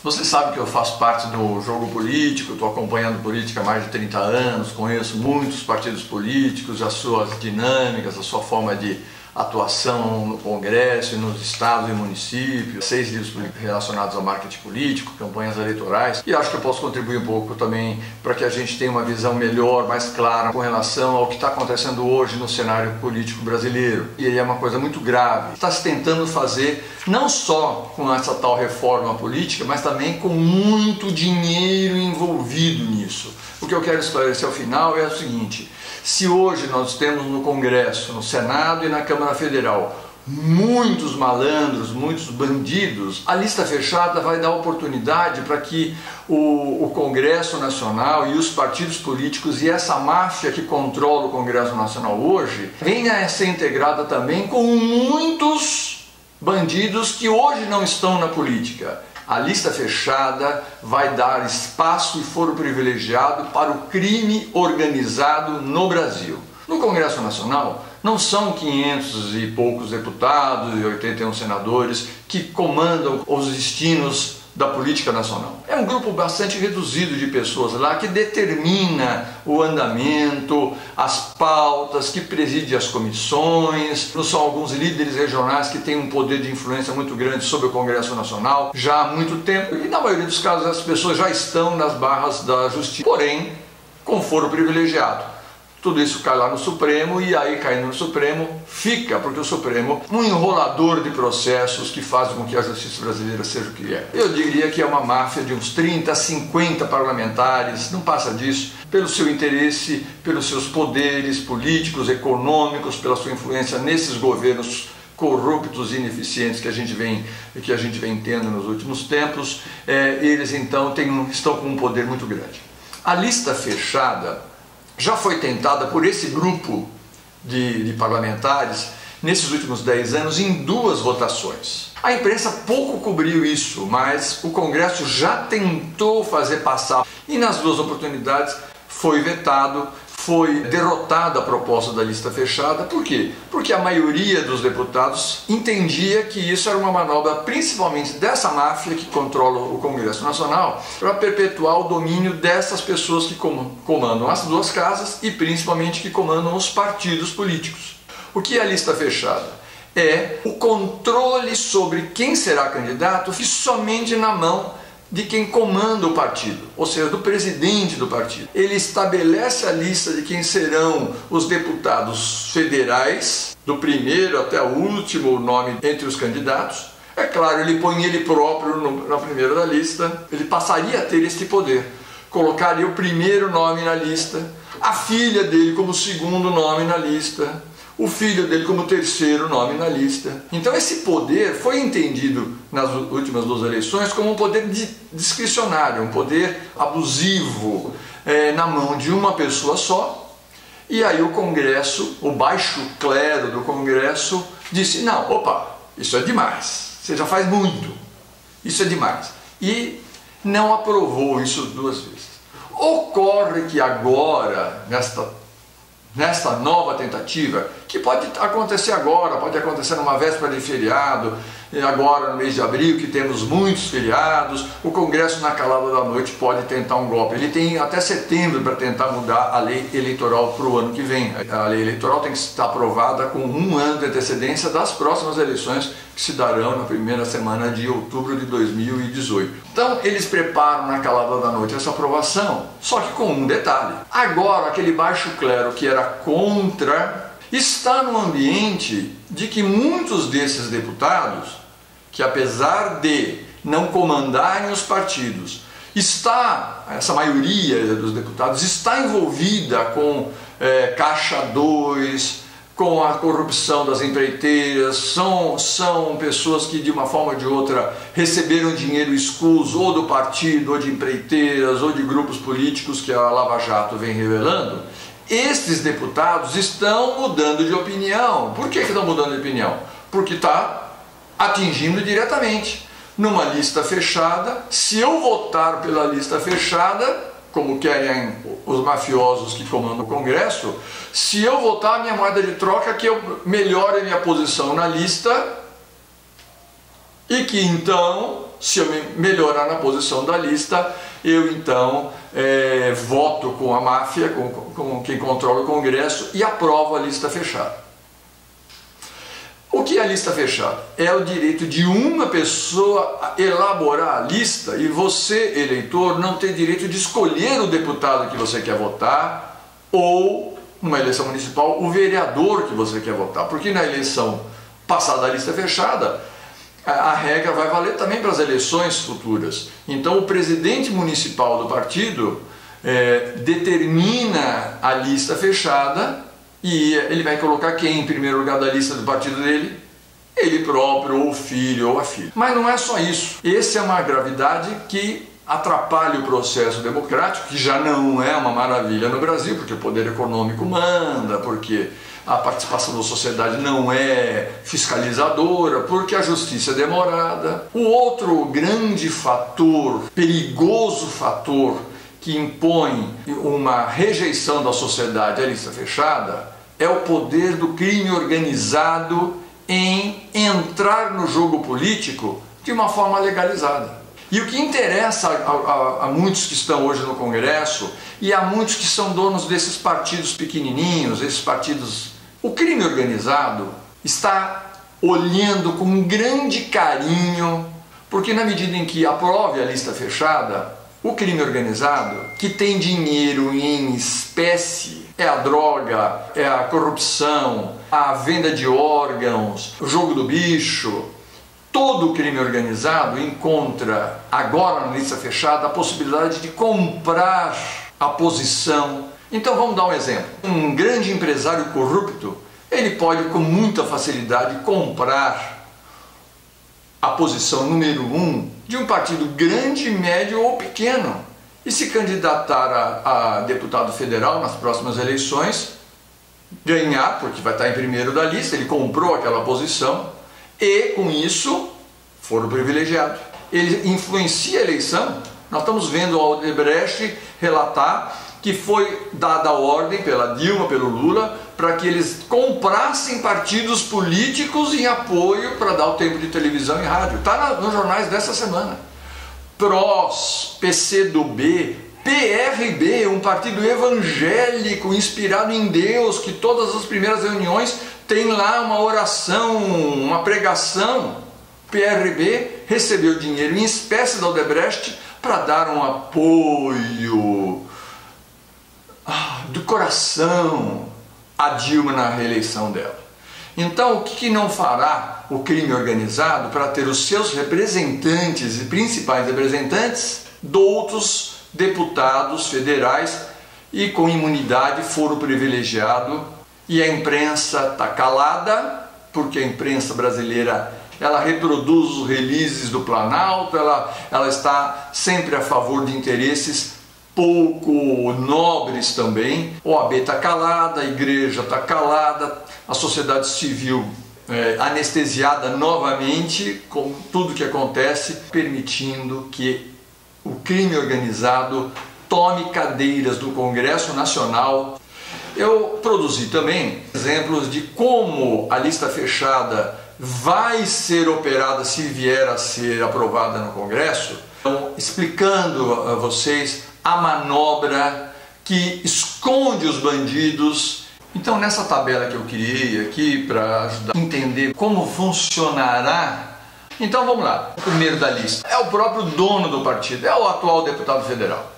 Você sabe que eu faço parte do jogo político, estou acompanhando política há mais de 30 anos, conheço muitos partidos políticos, as suas dinâmicas, a sua forma de atuação no Congresso e nos estados e municípios, 6 livros relacionados ao marketing político, campanhas eleitorais, e acho que eu posso contribuir um pouco também para que a gente tenha uma visão melhor, mais clara com relação ao que está acontecendo hoje no cenário político brasileiro. E é uma coisa muito grave. Está se tentando fazer não só com essa tal reforma política, mas também com muito dinheiro envolvido nisso. O que eu quero esclarecer ao final é o seguinte: se hoje nós temos no Congresso, no Senado e na Câmara Federal muitos malandros, muitos bandidos, a lista fechada vai dar oportunidade para que o Congresso Nacional e os partidos políticos e essa máfia que controla o Congresso Nacional hoje venha a ser integrada também com muitos bandidos que hoje não estão na política. A lista fechada vai dar espaço e foro privilegiado para o crime organizado no Brasil. No Congresso Nacional, não são 500 e poucos deputados e 81 senadores que comandam os destinos da política nacional. É um grupo bastante reduzido de pessoas lá que determina o andamento, as pautas, que preside as comissões. Não são alguns líderes regionais que têm um poder de influência muito grande sobre o Congresso Nacional já há muito tempo. E na maioria dos casos as pessoas já estão nas barras da justiça, porém com foro privilegiado. Tudo isso cai lá no Supremo e aí caindo no Supremo fica, porque o Supremo é um enrolador de processos que faz com que a justiça brasileira seja o que é. Eu diria que é uma máfia de uns 30, 50 parlamentares, não passa disso, pelo seu interesse, pelos seus poderes políticos, econômicos, pela sua influência nesses governos corruptos e ineficientes que a gente vem tendo nos últimos tempos. Eles então estão com um poder muito grande. A lista fechada já foi tentada por esse grupo de parlamentares nesses últimos 10 anos em 2 votações. A imprensa pouco cobriu isso, mas o Congresso já tentou fazer passar e nas 2 oportunidades foi vetado, foi derrotada a proposta da lista fechada. Por quê? Porque a maioria dos deputados entendia que isso era uma manobra principalmente dessa máfia que controla o Congresso Nacional para perpetuar o domínio dessas pessoas que comandam as 2 casas e principalmente que comandam os partidos políticos. O que é a lista fechada? É o controle sobre quem será candidato que somente na mão de quem comanda o partido, ou seja, do presidente do partido. Ele estabelece a lista de quem serão os deputados federais, do primeiro até o último nome entre os candidatos. É claro, ele põe ele próprio na primeira da lista, ele passaria a ter este poder. Colocaria o primeiro nome na lista, a filha dele como segundo nome na lista, o filho dele como terceiro nome na lista. Então esse poder foi entendido nas últimas 2 eleições como um poder discricionário, um poder abusivo na mão de uma pessoa só. E aí o Congresso, o baixo clero do Congresso, disse: não, opa, isso é demais, você já faz muito, isso é demais. E não aprovou isso 2 vezes. Ocorre que agora, nesta nova tentativa, que pode acontecer agora, pode acontecer numa véspera de feriado, agora no mês de abril, que temos muitos feriados, o Congresso na calada da noite pode tentar um golpe. Ele tem até setembro para tentar mudar a lei eleitoral para o ano que vem. A lei eleitoral tem que estar aprovada com 1 ano de antecedência das próximas eleições que se darão na primeira semana de outubro de 2018. Então eles preparam na calada da noite essa aprovação, só que com um detalhe. Agora aquele baixo clero que era contra está no ambiente de que muitos desses deputados, que apesar de não comandarem os partidos, essa maioria dos deputados está envolvida com Caixa 2, com a corrupção das empreiteiras, são pessoas que de uma forma ou de outra receberam dinheiro escuso ou do partido, ou de empreiteiras, ou de grupos políticos que a Lava Jato vem revelando. Estes deputados estão mudando de opinião. Por que estão mudando de opinião? Porque está atingindo diretamente. Numa lista fechada, se eu votar pela lista fechada, como querem os mafiosos que comandam o Congresso, se eu votar, a minha moeda de troca é que eu melhore a minha posição na lista e que então se eu melhorar na posição da lista, eu então voto com a máfia, com quem controla o Congresso, e aprovo a lista fechada. O que é a lista fechada? É o direito de uma pessoa elaborar a lista e você, eleitor, não ter direito de escolher o deputado que você quer votar ou, numa eleição municipal, o vereador que você quer votar. Porque na eleição passada a lista fechada, a regra vai valer também para as eleições futuras. Então o presidente municipal do partido determina a lista fechada e ele vai colocar quem em primeiro lugar da lista do partido dele? Ele próprio, ou o filho, ou a filha. Mas não é só isso. Essa é uma gravidade que atrapalha o processo democrático, que já não é uma maravilha no Brasil, porque o poder econômico manda, porque a participação da sociedade não é fiscalizadora, porque a justiça é demorada. O outro grande fator, perigoso fator, que impõe uma rejeição da sociedade à lista fechada, é o poder do crime organizado em entrar no jogo político de uma forma legalizada. E o que interessa a muitos que estão hoje no Congresso e a muitos que são donos desses partidos pequenininhos, esses partidos... O crime organizado está olhando com um grande carinho, porque na medida em que aprove a lista fechada, o crime organizado, que tem dinheiro em espécie, é a droga, é a corrupção, a venda de órgãos, o jogo do bicho, todo o crime organizado encontra agora na lista fechada a possibilidade de comprar a posição. Então vamos dar um exemplo. Um grande empresário corrupto, ele pode com muita facilidade comprar a posição número 1 de um partido grande, médio ou pequeno e se candidatar a deputado federal nas próximas eleições, ganhar, porque vai estar em primeiro da lista, ele comprou aquela posição e com isso for o privilegiado. Ele influencia a eleição. Nós estamos vendo o Odebrecht relatar que foi dada a ordem pela Dilma, pelo Lula, para que eles comprassem partidos políticos em apoio para dar o tempo de televisão e rádio. Está nos jornais dessa semana. PROS, PCdoB, PRB, um partido evangélico inspirado em Deus, que todas as primeiras reuniões tem lá uma oração, uma pregação. PRB recebeu dinheiro em espécie da Odebrecht para dar um apoio do coração a Dilma na reeleição dela. Então, o que não fará o crime organizado para ter os seus representantes e principais representantes de outros deputados federais e com imunidade foro privilegiado? E a imprensa está calada, porque a imprensa brasileira ela reproduz os releases do Planalto, ela está sempre a favor de interesses pouco nobres também. O OAB está calada, a igreja está calada, a sociedade civil anestesiada novamente com tudo que acontece, permitindo que o crime organizado tome cadeiras do Congresso Nacional. Eu produzi também exemplos de como a lista fechada vai ser operada se vier a ser aprovada no Congresso, então, explicando a vocês a manobra que esconde os bandidos. Então, nessa tabela que eu criei aqui para ajudar a entender como funcionará, então vamos lá. O primeiro da lista é o próprio dono do partido, é o atual deputado federal.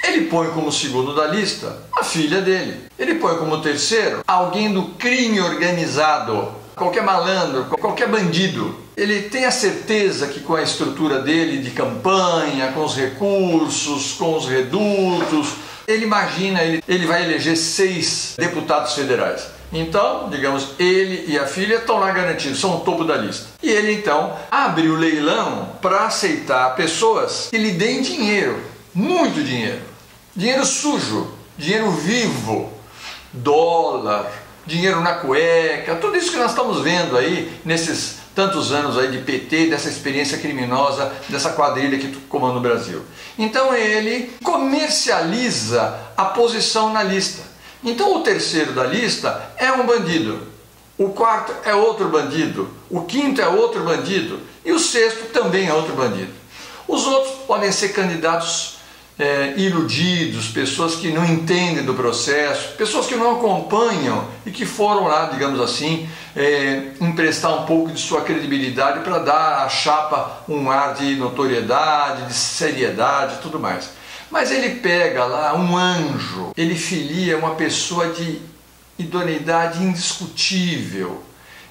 Ele põe como segundo da lista a filha dele. Ele põe como terceiro alguém do crime organizado, qualquer malandro, qualquer bandido. Ele tem a certeza que com a estrutura dele de campanha, com os recursos, com os redutos, ele imagina, ele vai eleger 6 deputados federais. Então, digamos, ele e a filha estão lá garantidos, são o topo da lista. E ele então abre o leilão para aceitar pessoas que lhe deem dinheiro, muito dinheiro. Dinheiro sujo, dinheiro vivo, dólar, dinheiro na cueca, tudo isso que nós estamos vendo aí nesses tantos anos aí de PT, dessa experiência criminosa, dessa quadrilha que comanda o Brasil. Então ele comercializa a posição na lista. Então o terceiro da lista é um bandido, o quarto é outro bandido, O quinto é outro bandido e o sexto também é outro bandido. Os outros podem ser candidatos iludidos, pessoas que não entendem do processo, pessoas que não acompanham e que foram lá, digamos assim, emprestar um pouco de sua credibilidade para dar à chapa um ar de notoriedade, de seriedade e tudo mais. Mas ele pega lá um anjo, ele filia uma pessoa de idoneidade indiscutível.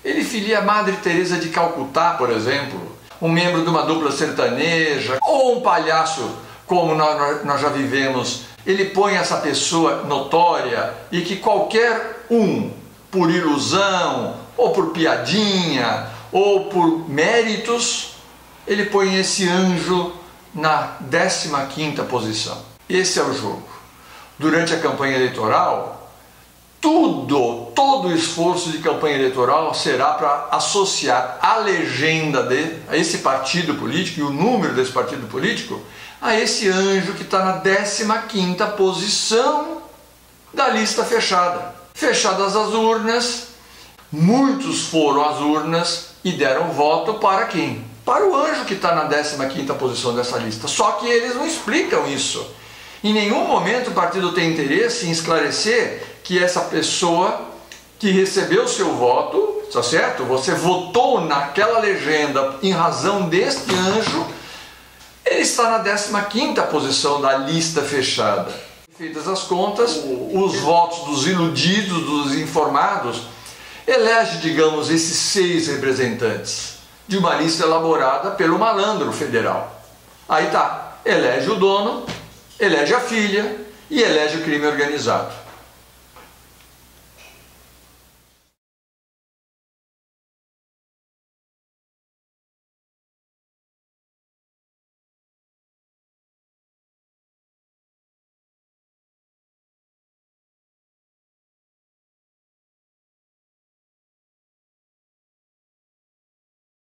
Ele filia a Madre Teresa de Calcutá, por exemplo, um membro de uma dupla sertaneja, ou um palhaço como nós já vivemos. Ele põe essa pessoa notória e que qualquer um, por ilusão, ou por piadinha, ou por méritos, ele põe esse anjo na 15ª posição. Esse é o jogo. Durante a campanha eleitoral, todo o esforço de campanha eleitoral será para associar a legenda a esse partido político e o número desse partido político a esse anjo que está na 15ª posição da lista fechada. Fechadas as urnas, muitos foram às urnas e deram voto para quem? Para o anjo que está na 15ª posição dessa lista. Só que eles não explicam isso. Em nenhum momento o partido tem interesse em esclarecer que essa pessoa que recebeu seu voto, tá certo? Você votou naquela legenda em razão deste anjo, ele está na 15ª posição da lista fechada. Feitas as contas, os votos dos iludidos, dos informados, elege, digamos, esses 6 representantes de uma lista elaborada pelo malandro federal. Aí tá, elege o dono, elege a filha e elege o crime organizado.